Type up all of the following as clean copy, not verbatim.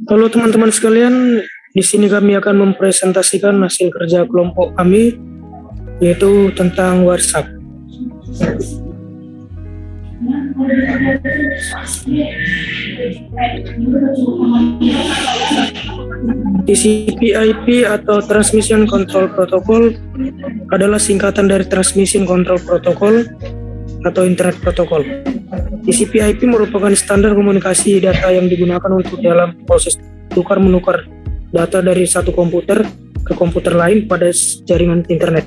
Halo teman-teman sekalian, di sini kami akan mempresentasikan hasil kerja kelompok kami, yaitu tentang WhatsApp. TCP/IP atau Transmission Control Protocol adalah singkatan dari Transmission Control Protocol atau Internet Protocol. TCP/IP merupakan standar komunikasi data yang digunakan untuk dalam proses tukar-menukar data dari satu komputer ke komputer lain pada jaringan internet.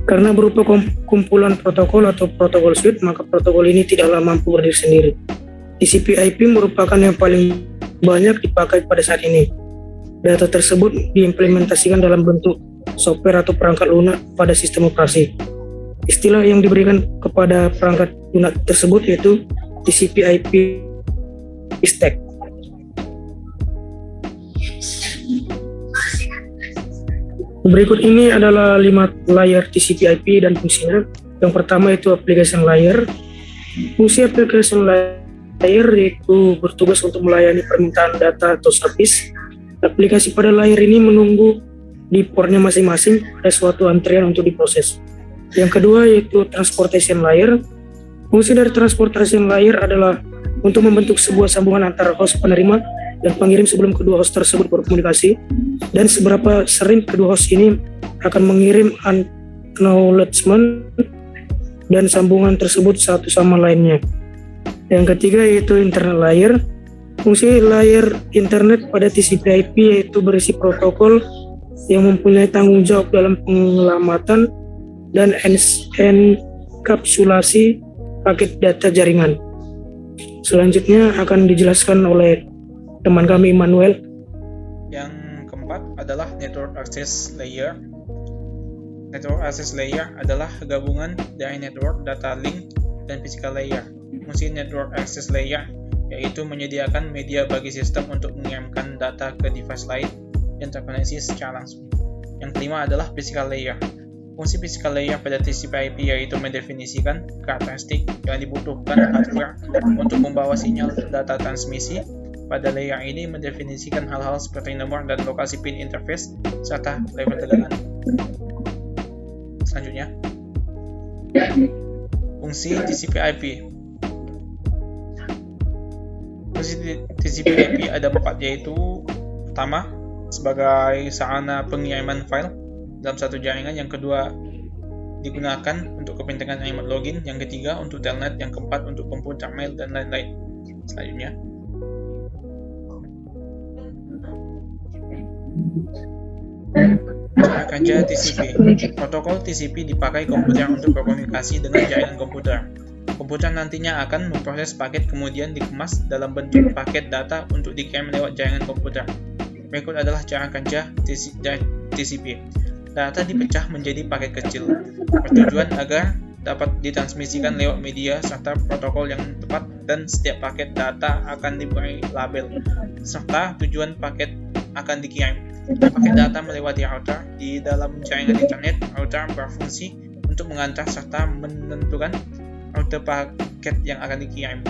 Karena berupa kumpulan protokol atau protokol suite, maka protokol ini tidaklah mampu berdiri sendiri. TCP/IP merupakan yang paling banyak dipakai pada saat ini. Data tersebut diimplementasikan dalam bentuk software atau perangkat lunak pada sistem operasi. Istilah yang diberikan kepada perangkat lunak tersebut yaitu TCP/IP stack. Berikut ini adalah 5 layer TCP/IP dan fungsinya. Yang pertama itu application layer. Fungsi application layer yaitu bertugas untuk melayani permintaan data atau service. Aplikasi pada layer ini menunggu di portnya masing-masing ada suatu antrian untuk diproses. Yang kedua yaitu transportation layer. Fungsi dari transportation layer adalah untuk membentuk sebuah sambungan antara host penerima dan pengirim sebelum kedua host tersebut berkomunikasi, dan seberapa sering kedua host ini akan mengirim acknowledgement dan sambungan tersebut satu sama lainnya. Yang ketiga yaitu internet layer. Fungsi layer internet pada TCP/IP yaitu berisi protokol yang mempunyai tanggung jawab dalam penyelamatan dan enkapsulasi paket data jaringan. Selanjutnya akan dijelaskan oleh teman kami Immanuel. Yang keempat adalah network access layer. Network access layer adalah gabungan dari network, data link, dan physical layer. Fungsi network access layer yaitu menyediakan media bagi sistem untuk mengirimkan data ke device lain yang terkoneksi secara langsung. Yang kelima adalah physical layer. Fungsi physical layer pada TCP/IP yaitu mendefinisikan karakteristik yang dibutuhkan hardware untuk membawa sinyal data transmisi. Pada layer ini mendefinisikan hal-hal seperti nomor dan lokasi pin interface serta level tegangan. Selanjutnya, fungsi TCP/IP. Fungsi TCP/IP ada 4, yaitu pertama sebagai sarana pengiriman file dalam satu jaringan, yang kedua digunakan untuk kepentingan remote login, yang ketiga untuk telnet, yang keempat untuk komputer mail dan lain-lain. Selanjutnya, cara kerja TCP. Protokol TCP dipakai komputer untuk berkomunikasi dengan jaringan komputer. Komputer nantinya akan memproses paket kemudian dikemas dalam bentuk paket data untuk dikirim lewat jaringan komputer. Berikut adalah cara kerja TCP. Data dipecah menjadi paket kecil, bertujuan agar dapat ditransmisikan lewat media serta protokol yang tepat, dan setiap paket data akan diberi label serta tujuan paket akan dikirim. Paket data melewati router di dalam jaringan internet. Router berfungsi untuk mengantar serta menentukan rute paket yang akan dikirim.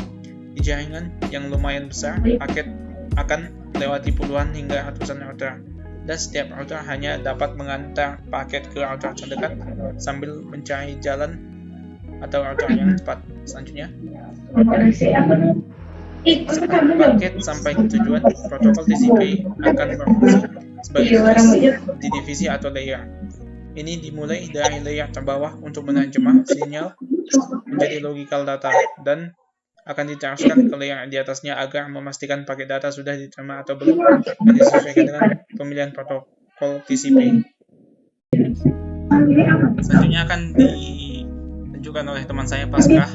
Di jaringan yang lumayan besar, paket akan melewati puluhan hingga ratusan router, dan setiap router hanya dapat mengantar paket ke router terdekat sambil mencari jalan atau router yang tepat. Selanjutnya, saat paket sampai ke tujuan, protokol TCP akan berfungsi sebagai di divisi atau layer. Ini dimulai dari layer terbawah untuk menerjemah sinyal menjadi logical data dan akan diteruskan ke layer di atasnya agar memastikan paket data sudah diterima atau belum dan disesuaikan dengan pemilihan protokol TCP. Selanjutnya akan ditunjukkan oleh teman saya Pascah.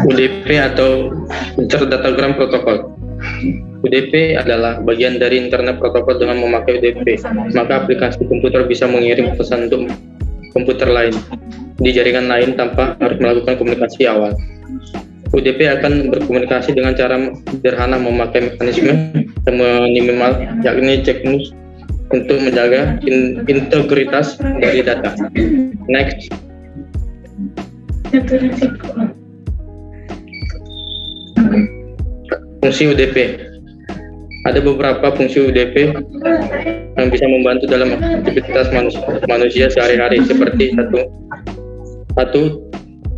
UDP atau User Datagram Protocol. UDP adalah bagian dari internet protokol. Dengan memakai UDP, maka aplikasi komputer bisa mengirim pesan untuk komputer lain di jaringan lain tanpa harus melakukan komunikasi awal. UDP akan berkomunikasi dengan cara sederhana memakai mekanisme minimal, yakni checkmus, untuk menjaga integritas dari data. Next. Fungsi UDP. Ada beberapa fungsi UDP yang bisa membantu dalam aktivitas manusia sehari-hari, seperti satu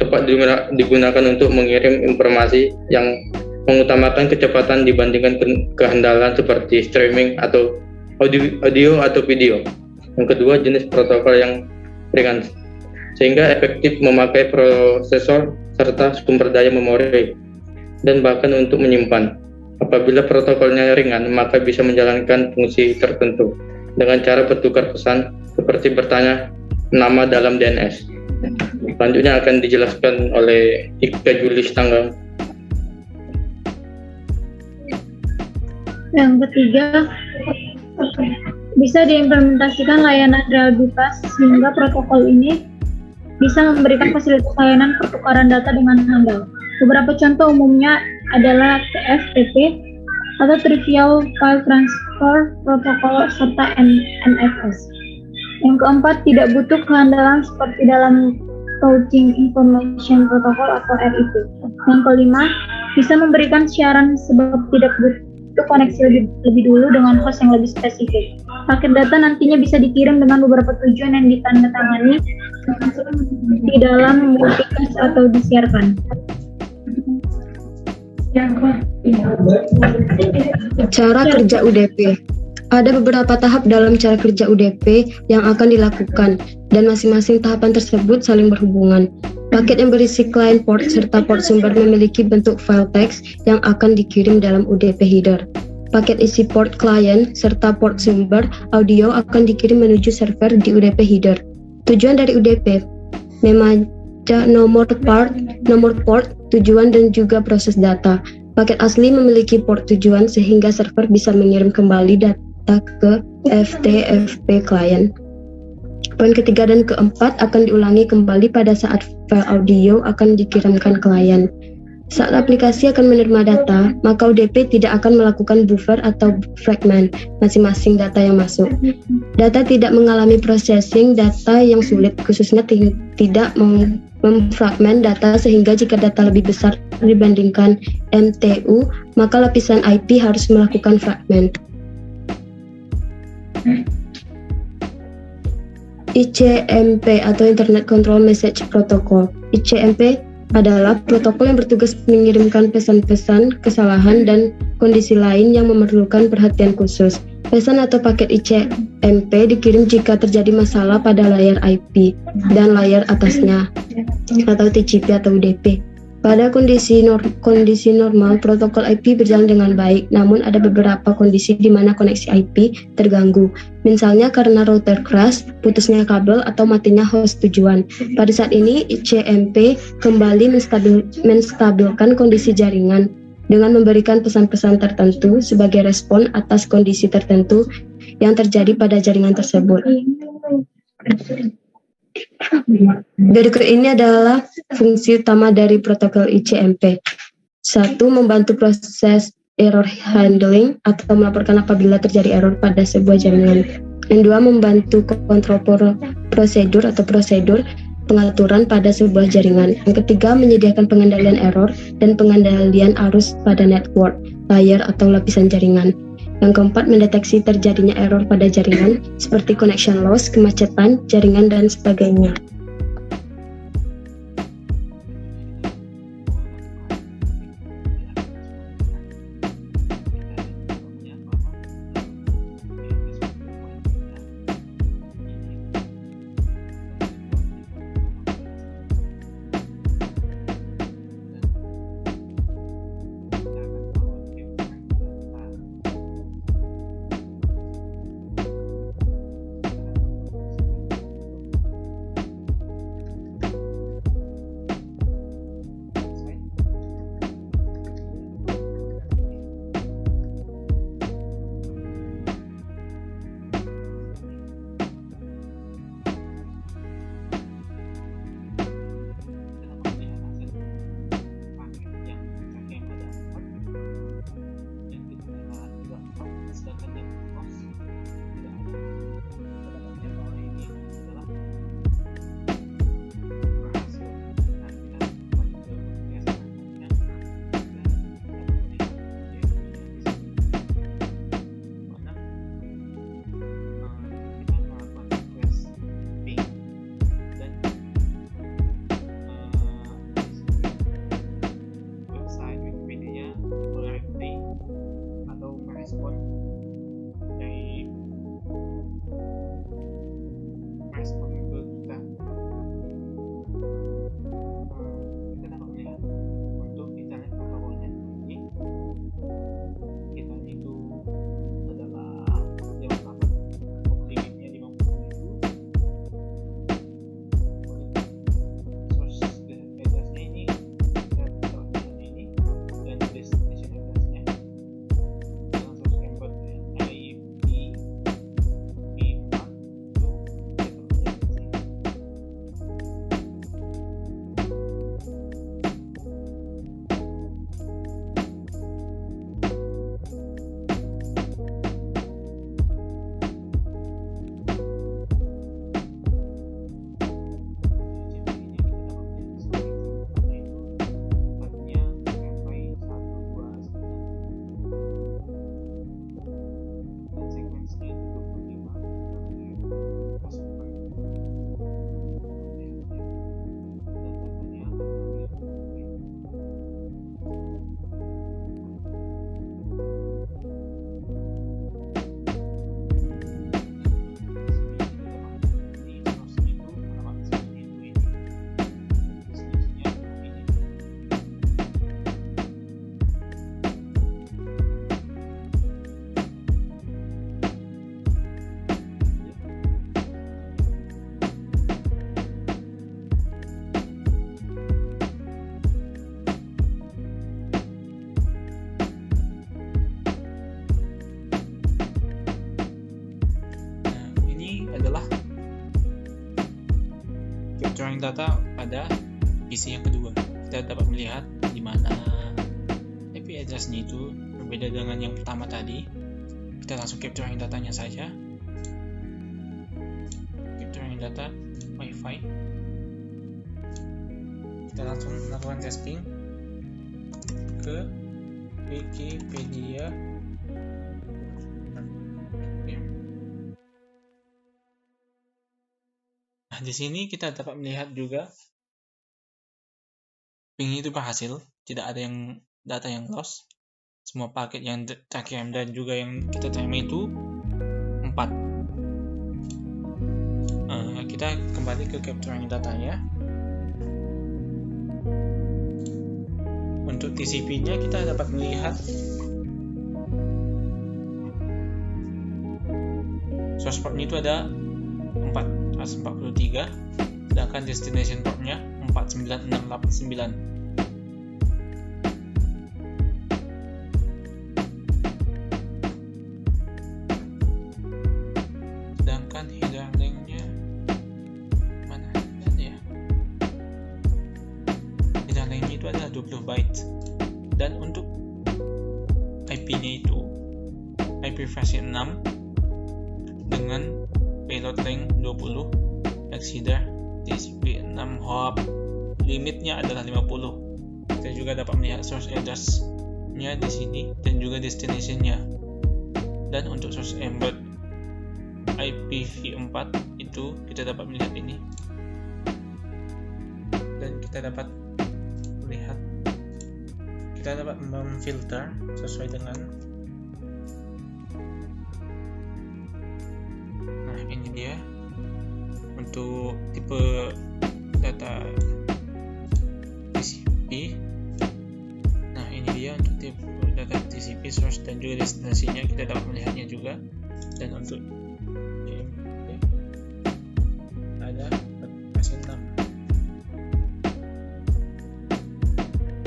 tepat digunakan untuk mengirim informasi yang mengutamakan kecepatan dibandingkan kehandalan seperti streaming atau audio atau video. Yang kedua, jenis protokol yang ringan sehingga efektif memakai prosesor serta sumber daya memori dan bahkan untuk menyimpan. Apabila protokolnya ringan, maka bisa menjalankan fungsi tertentu dengan cara bertukar pesan seperti bertanya nama dalam DNS. Selanjutnya akan dijelaskan oleh Ika Julis Tanggang. Yang ketiga, bisa diimplementasikan layanan real bebas sehingga protokol ini bisa memberikan fasilitas layanan pertukaran data dengan handal. Beberapa contoh umumnya adalah TFTP atau Trivial File Transfer Protocol serta NFS. Yang keempat, tidak butuh kehandalan seperti dalam Routing Information Protocol atau RIP. Yang kelima, bisa memberikan siaran sebab tidak butuh koneksi lebih dulu dengan host yang lebih spesifik. Paket data nantinya bisa dikirim dengan beberapa tujuan yang ditandatangani di dalam multicast atau disiarkan. Cara kerja UDP. Ada beberapa tahap dalam cara kerja UDP yang akan dilakukan, dan masing-masing tahapan tersebut saling berhubungan. Paket yang berisi client port serta port sumber memiliki bentuk file teks yang akan dikirim dalam UDP header. Paket isi port client serta port sumber audio akan dikirim menuju server di UDP header. Tujuan dari UDP: membaca nomor port, tujuan dan juga proses data. Paket asli memiliki port tujuan sehingga server bisa mengirim kembali data ke FTP client. Poin ketiga dan keempat akan diulangi kembali pada saat file audio akan dikirimkan klien. Saat aplikasi akan menerima data, maka UDP tidak akan melakukan buffer atau fragment masing-masing data yang masuk. Data tidak mengalami processing data yang sulit, khususnya tidak memfragment data, sehingga jika data lebih besar dibandingkan MTU, maka lapisan IP harus melakukan fragment. ICMP atau Internet Control Message Protocol. ICMP adalah protokol yang bertugas mengirimkan pesan-pesan, kesalahan, dan kondisi lain yang memerlukan perhatian khusus. Pesan atau paket ICMP dikirim jika terjadi masalah pada layar IP dan layar atasnya, atau TCP atau UDP. Pada kondisi normal, protokol IP berjalan dengan baik, namun ada beberapa kondisi di mana koneksi IP terganggu. Misalnya karena router crash, putusnya kabel, atau matinya host tujuan. Pada saat ini, ICMP kembali menstabilkan kondisi jaringan dengan memberikan pesan-pesan tertentu sebagai respon atas kondisi tertentu yang terjadi pada jaringan tersebut. Berikut ini adalah fungsi utama dari protokol ICMP. 1. Membantu proses error handling atau melaporkan apabila terjadi error pada sebuah jaringan. Yang 2. Membantu kontrol prosedur atau prosedur pengaturan pada sebuah jaringan. Yang ketiga, menyediakan pengendalian error dan pengendalian arus pada network, layer atau lapisan jaringan. Yang keempat, mendeteksi terjadinya error pada jaringan seperti connection loss, kemacetan jaringan, dan sebagainya. data pada PC yang kedua. Kita dapat melihat di mana IP address-nya itu berbeda dengan yang pertama tadi. Kita langsung capturing datanya saja. Capturing data Wi-Fi. Kita langsung melakukan testing ke Wikipedia. Nah, di sini kita dapat melihat juga ping itu berhasil, tidak ada yang data yang loss. Semua paket yang terkirim dan juga yang kita terima itu 4. Kita kembali ke capturing datanya. Untuk TCP-nya kita dapat melihat source port-nya itu ada 443, sedangkan destination port-nya 49689. Sedangkan header link-nya mana ya? Header link-nya itu adalah 20 byte. Dan untuk IP-nya itu IP versi 6 dengan payload length 20, header TCP 6 hop, limitnya adalah 50. Kita juga dapat melihat source address-nya di sini dan juga destination-nya. Dan untuk source embed IPv4 itu kita dapat melihat ini. Dan kita dapat melihat, kita dapat memfilter sesuai dengan ini dia untuk tipe data TCP. Nah, ini dia untuk tipe data TCP source dan juga destinasinya, kita dapat melihatnya juga. Dan untuk CMP ada versi 6.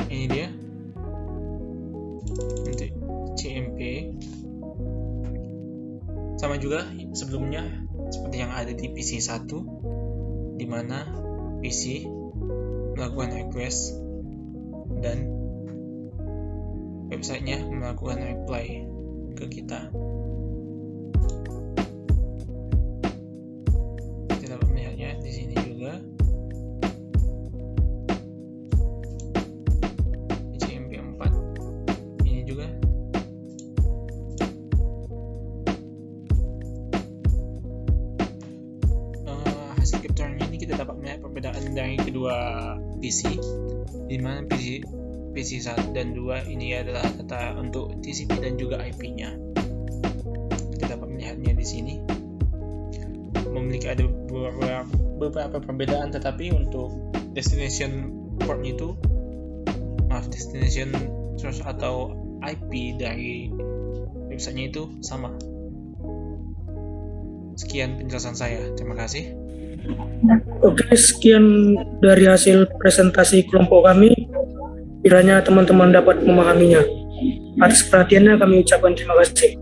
Ini dia untuk CMP, sama juga sebelumnya seperti yang ada di PC 1, di mana PC melakukan request dan websitenya melakukan reply ke kita. Kita dapat melihatnya di sini juga. Di CMP 4 ini juga. Hasil capturing ini kita dapat melihat perbedaan dari kedua PC, di mana PC 1 dan 2 ini adalah data untuk TCP dan juga IP-nya. Kita dapat melihatnya di sini. Memiliki ada beberapa perbedaan, tetapi untuk destination port-nya itu, destination source atau IP dari website-nya itu sama. Sekian penjelasan saya. Terima kasih. Oke, sekian dari hasil presentasi kelompok kami. Kiranya teman-teman dapat memahaminya. Atas perhatiannya kami ucapkan terima kasih.